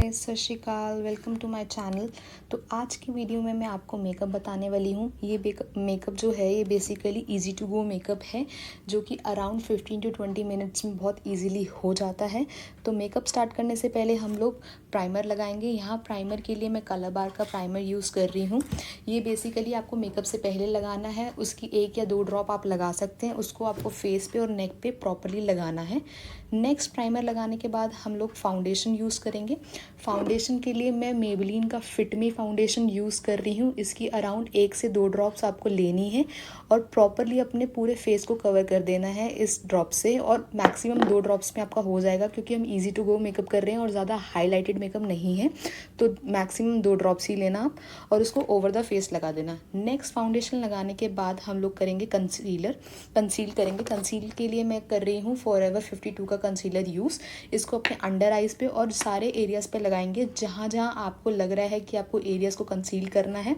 Guys, Sat Shri Akal. Welcome to my channel. तो आज की वीडियो में मैं आपको मेकअप बताने वाली हूँ। ये मेकअप जो है ये basically easy to go makeup है, जो कि अराउंड 15 to 20 मिनट्स में बहुत इजीली हो जाता है। तो मेकअप स्टार्ट करने से पहले हम लोग प्राइमर लगाएंगे। यहाँ प्राइमर के लिए मैं कलर बार का प्राइमर यूज़ कर रही हूँ। ये बेसिकली आपको मेकअप से पहले लगाना है। उसकी 1 या 2 ड्रॉप आप लगा सकते हैं। उसको आपको फेस पे और नेक पे प्रॉपरली लगाना है। नेक्स्ट प्राइमर लगाने के बाद हम लोग फाउंडेशन यूज़ करेंगे। फाउंडेशन के लिए मैं मेबेलिन का फिट मी फाउंडेशन यूज़ कर रही हूँ। इसकी अराउंड 1 से 2 ड्रॉप्स आपको लेनी है और प्रॉपरली अपने पूरे फेस को कवर कर देना है इस ड्रॉप से। और मैक्सिमम 2 ड्रॉप्स में आपका हो जाएगा, क्योंकि हम इजी टू गो मेकअप कर रहे हैं और ज़्यादा हाईलाइटेड मेकअप नहीं है। तो मैक्सिमम 2 ड्रॉप्स ही लेना आप और उसको ओवर द फेस लगा देना। नेक्स्ट फाउंडेशन लगाने के बाद हम लोग करेंगे कंसील करेंगे। कंसील के लिए मैं कर रही हूँ फॉरएवर 52 का कंसीलर यूज़। इसको अपने अंडर आइज़ पे और सारे एरियाज़ पे लगाएंगे जहाँ जहाँ आपको लग रहा है कि आपको एरियाज़ को कंसील करना है।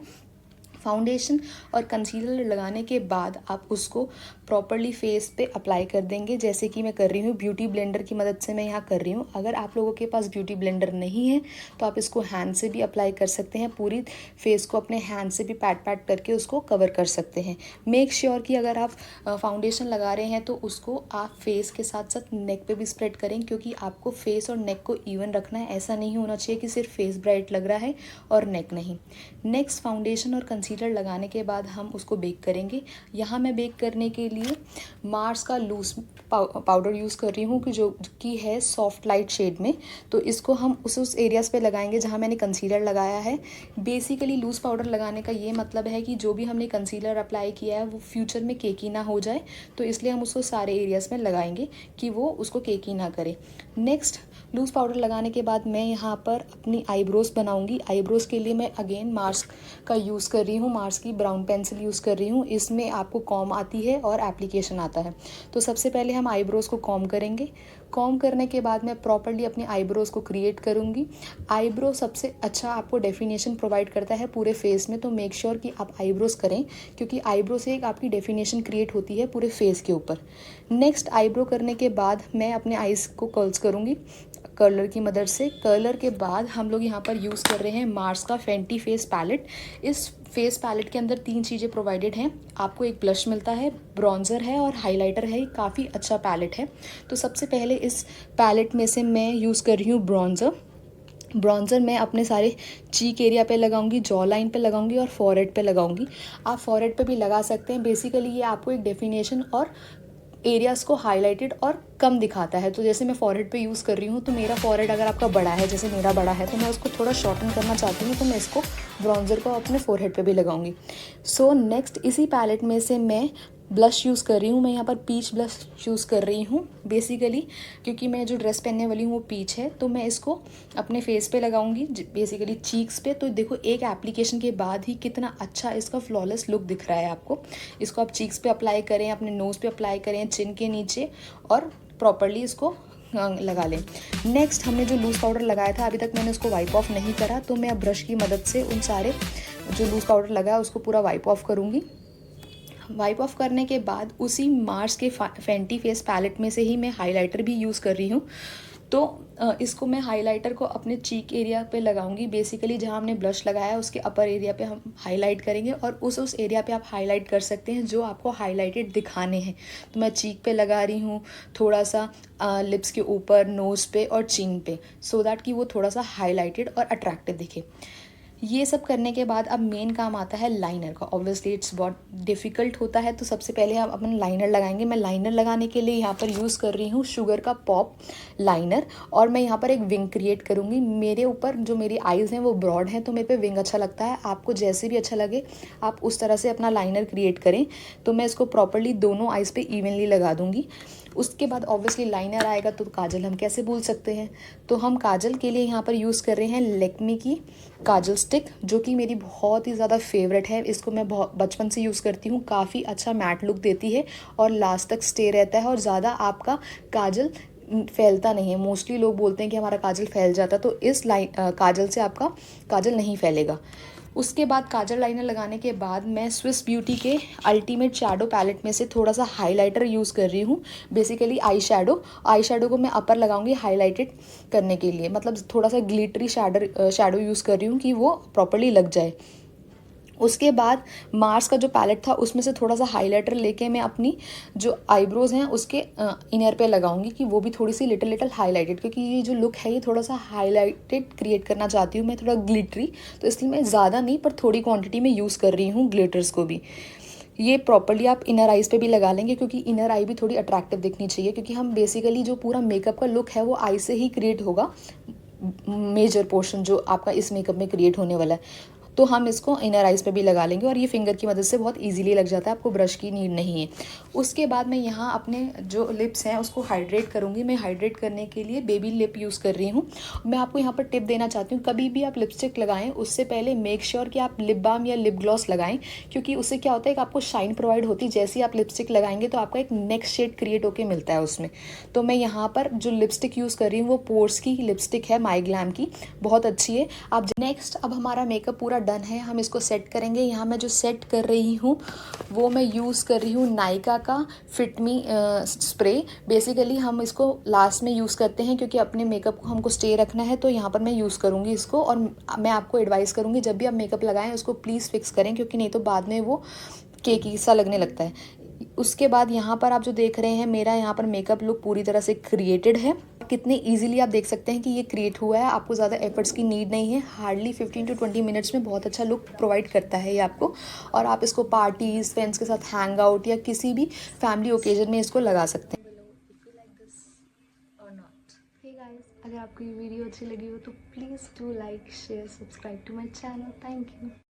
फाउंडेशन और कंसीलर लगाने के बाद आप उसको प्रॉपरली फेस पे अप्लाई कर देंगे, जैसे कि मैं कर रही हूँ। ब्यूटी ब्लेंडर की मदद से मैं यहाँ कर रही हूँ। अगर आप लोगों के पास ब्यूटी ब्लेंडर नहीं है तो आप इसको हैंड से भी अप्लाई कर सकते हैं। पूरी फेस को अपने हैंड से भी पैट पैट करके उसको कवर कर सकते हैं। मेक श्योर कि अगर आप फाउंडेशन लगा रहे हैं तो उसको आप फेस के साथ साथ नेक पे भी स्प्रेड करें, क्योंकि आपको फेस और नेक को इवन रखना है। ऐसा नहीं होना चाहिए कि सिर्फ फेस ब्राइट लग रहा है और नेक नहीं। नेक्स्ट फाउंडेशन और कंसीलर लगाने के बाद हम उसको बेक करेंगे। यहाँ मैं बेक करने के लिए मार्स का लूज पाउडर यूज़ कर रही हूँ, कि जो कि है सॉफ्ट लाइट शेड में। तो इसको हम उस एरियाज़ पे लगाएंगे जहाँ मैंने कंसीलर लगाया है। बेसिकली लूज़ पाउडर लगाने का ये मतलब है कि जो भी हमने कंसीलर अप्लाई किया है वो फ्यूचर में केकी ना हो जाए, तो इसलिए हम उसको सारे एरियाज़ में लगाएंगे कि वो उसको केकी ना करे। नेक्स्ट लूज़ पाउडर लगाने के बाद मैं यहाँ पर अपनी आईब्रोज़ बनाऊँगी। आईब्रोज़ के लिए मैं अगेन मार्स का यूज़ कर रही हूँ। मार्स की ब्राउन पेंसिल यूज़ कर रही हूँ। इसमें आपको कॉम आती है और एप्लीकेशन आता है। तो सबसे पहले हम आईब्रोज़ को कॉम करेंगे। कॉम करने के बाद मैं प्रॉपरली अपनी आईब्रोज़ को क्रिएट करूँगी। आईब्रो सबसे अच्छा आपको डेफिनेशन प्रोवाइड करता है पूरे फेस में, तो मेक श्योर कि आप आईब्रोज़ करें, क्योंकि आईब्रो से एक आपकी डेफिनेशन क्रिएट होती है पूरे फेस के ऊपर। नेक्स्ट आईब्रो करने के बाद मैं अपने आईज़ को कर्ल्स करूँगी कर्लर की मदद से। कर्लर के बाद हम लोग यहाँ पर यूज़ कर रहे हैं मार्स का फेंटी फेस पैलेट। इस फेस पैलेट के अंदर 3 चीज़ें प्रोवाइडेड हैं। आपको एक ब्लश मिलता है, ब्रॉन्ज़र है और हाइलाइटर है। काफ़ी अच्छा पैलेट है। तो सबसे पहले इस पैलेट में से मैं यूज़ कर रही हूँ ब्रॉन्ज़र मैं अपने सारे चीक एरिया पे लगाऊंगी, जॉ लाइन पे लगाऊंगी और फॉरहेड पे लगाऊंगी। आप फॉरहेड पे भी लगा सकते हैं। बेसिकली ये आपको एक डेफिनेशन और एरियाज़ को हाईलाइटेड और कम दिखाता है। तो जैसे मैं फॉरहेड पे यूज़ कर रही हूँ, तो मेरा फॉरहेड अगर आपका बड़ा है, जैसे मेरा बड़ा है, तो मैं उसको थोड़ा शॉर्टन करना चाहती हूँ, तो मैं इसको ब्रॉन्ज़र को अपने फॉरहेड पे भी लगाऊंगी। सो नेक्स्ट इसी पैलेट में से मैं ब्लश यूज़ कर रही हूँ। मैं यहाँ पर पीच ब्लश यूज़ कर रही हूँ बेसिकली, क्योंकि मैं जो ड्रेस पहनने वाली हूँ वो पीच है। तो मैं इसको अपने फेस पे लगाऊंगी, बेसिकली चीक्स पे। तो देखो एक एप्लीकेशन के बाद ही कितना अच्छा इसका फ्लॉलेस लुक दिख रहा है आपको। इसको आप चीक्स पे अप्लाई करें, अपने नोज़ पे अप्लाई करें, चिन के नीचे, और प्रॉपरली इसको लगा लें। नेक्स्ट हमने जो लूज़ पाउडर लगाया था, अभी तक मैंने उसको वाइप ऑफ नहीं करा, तो मैं अब ब्रश की मदद से उन सारे जो लूज़ पाउडर लगा है उसको पूरा वाइप ऑफ करूँगी। वाइप ऑफ करने के बाद उसी मार्स के फेंटी फेस पैलेट में से ही मैं हाइलाइटर भी यूज़ कर रही हूँ। तो इसको मैं हाइलाइटर को अपने चीक एरिया पे लगाऊंगी। बेसिकली जहाँ हमने ब्लश लगाया है उसके अपर एरिया पे हम हाईलाइट करेंगे, और उस एरिया पे आप हाईलाइट कर सकते हैं जो आपको हाईलाइटेड दिखाने हैं। तो मैं चीक पे लगा रही हूँ, थोड़ा सा लिप्स के ऊपर, नोज़ पे और चिन पे, सो दैट कि वो थोड़ा सा हाईलाइटेड और अट्रैक्टिव दिखे। ये सब करने के बाद अब मेन काम आता है लाइनर का। ऑब्वियसली इट्स बहुत डिफ़िकल्ट होता है। तो सबसे पहले हम अपन लाइनर लगाएंगे। मैं लाइनर लगाने के लिए यहाँ पर यूज़ कर रही हूँ शुगर का पॉप लाइनर, और मैं यहाँ पर एक विंग क्रिएट करूँगी। मेरे ऊपर जो मेरी आइज़ हैं वो ब्रॉड हैं, तो मेरे पे विंग अच्छा लगता है। आपको जैसे भी अच्छा लगे आप उस तरह से अपना लाइनर क्रिएट करें। तो मैं इसको प्रॉपरली दोनों आइज़ पे इवनली लगा दूँगी। उसके बाद ऑब्वियसली लाइनर आएगा तो काजल हम कैसे भूल सकते हैं। तो हम काजल के लिए यहाँ पर यूज़ कर रहे हैं लैक्मे की काजल स्टिक, जो कि मेरी बहुत ही ज़्यादा फेवरेट है। इसको मैं बहुत बचपन से यूज़ करती हूँ। काफ़ी अच्छा मैट लुक देती है और लास्ट तक स्टे रहता है, और ज़्यादा आपका काजल फैलता नहीं है। मोस्टली लोग बोलते हैं कि हमारा काजल फैल जाता है, तो इस काजल से आपका काजल नहीं फैलेगा। उसके बाद काजल लाइनर लगाने के बाद मैं स्विस ब्यूटी के अल्टीमेट शैडो पैलेट में से थोड़ा सा हाइलाइटर यूज़ कर रही हूँ। बेसिकली आई शेडो को मैं अपर लगाऊंगी हाईलाइटेड करने के लिए, मतलब थोड़ा सा ग्लिटरी शैडो यूज़ कर रही हूँ कि वो प्रॉपरली लग जाए। उसके बाद मार्स का जो पैलेट था उसमें से थोड़ा सा हाइलाइटर लेके मैं अपनी जो आईब्रोज़ हैं उसके इनर पे लगाऊंगी कि वो भी थोड़ी सी लिटिल हाईलाइटेड, क्योंकि ये जो लुक है ये थोड़ा सा हाईलाइटेड क्रिएट करना चाहती हूँ मैं, थोड़ा ग्लिटरी। तो इसलिए मैं ज़्यादा नहीं पर थोड़ी क्वांटिटी में यूज़ कर रही हूँ ग्लिटर्स को भी। ये प्रॉपर्ली आप इनर आइज़ पे भी लगा लेंगे, क्योंकि इनर आई भी थोड़ी अट्रैक्टिव दिखनी चाहिए, क्योंकि हम बेसिकली जो पूरा मेकअप का लुक है वो आई से ही क्रिएट होगा। मेजर पोर्शन जो आपका इस मेकअप में क्रिएट होने वाला है, तो हम इसको इनर आइज़ पे भी लगा लेंगे और ये फिंगर की मदद से बहुत इजीली लग जाता है, आपको ब्रश की नीड नहीं है। उसके बाद मैं यहाँ अपने जो लिप्स हैं उसको हाइड्रेट करूँगी। मैं हाइड्रेट करने के लिए बेबी लिप यूज़ कर रही हूँ। मैं आपको यहाँ पर टिप देना चाहती हूँ, कभी भी आप लिपस्टिक लगाएं उससे पहले मेक श्योर कि आप लिप बाम या लिप ग्लॉस लगाएं, क्योंकि उससे क्या होता है कि आपको शाइन प्रोवाइड होती है। जैसे ही आप लिपस्टिक लगाएंगे तो आपका एक नेक्स्ट शेड क्रिएट होकर मिलता है उसमें। तो मैं यहाँ पर जो लिपस्टिक यूज़ कर रही हूँ वो पोर्स की लिपस्टिक है, माई ग्लैम की, बहुत अच्छी है। आप नेक्स्ट अब हमारा मेकअप पूरा डन है, हम इसको सेट करेंगे। यहाँ मैं जो सेट कर रही हूँ वो मैं यूज़ कर रही हूँ नायका का फिट मी स्प्रे। बेसिकली हम इसको लास्ट में यूज़ करते हैं क्योंकि अपने मेकअप को हमको स्टे रखना है, तो यहाँ पर मैं यूज़ करूँगी इसको। और मैं आपको एडवाइस करूँगी जब भी आप मेकअप लगाएं उसको प्लीज़ फिक्स करें, क्योंकि नहीं तो बाद में वो केकी सा लगने लगता है। उसके बाद यहाँ पर आप जो देख रहे हैं मेरा यहाँ पर मेकअप लुक पूरी तरह से क्रिएटेड है। कितने इजीली आप देख सकते हैं कि ये क्रिएट हुआ है, आपको ज़्यादा एफर्ट्स की नीड नहीं है। हार्डली 15 to 20 मिनट्स में बहुत अच्छा लुक प्रोवाइड करता है ये आपको। और आप इसको पार्टीज़, फ्रेंड्स के साथ हैंग आउट या किसी भी फैमिली ओकेजन में इसको लगा सकते हैं। हे गाइस, अगर आपको ये वीडियो अच्छी लगी हो तो please do like, share, subscribe to my channel. Thank you.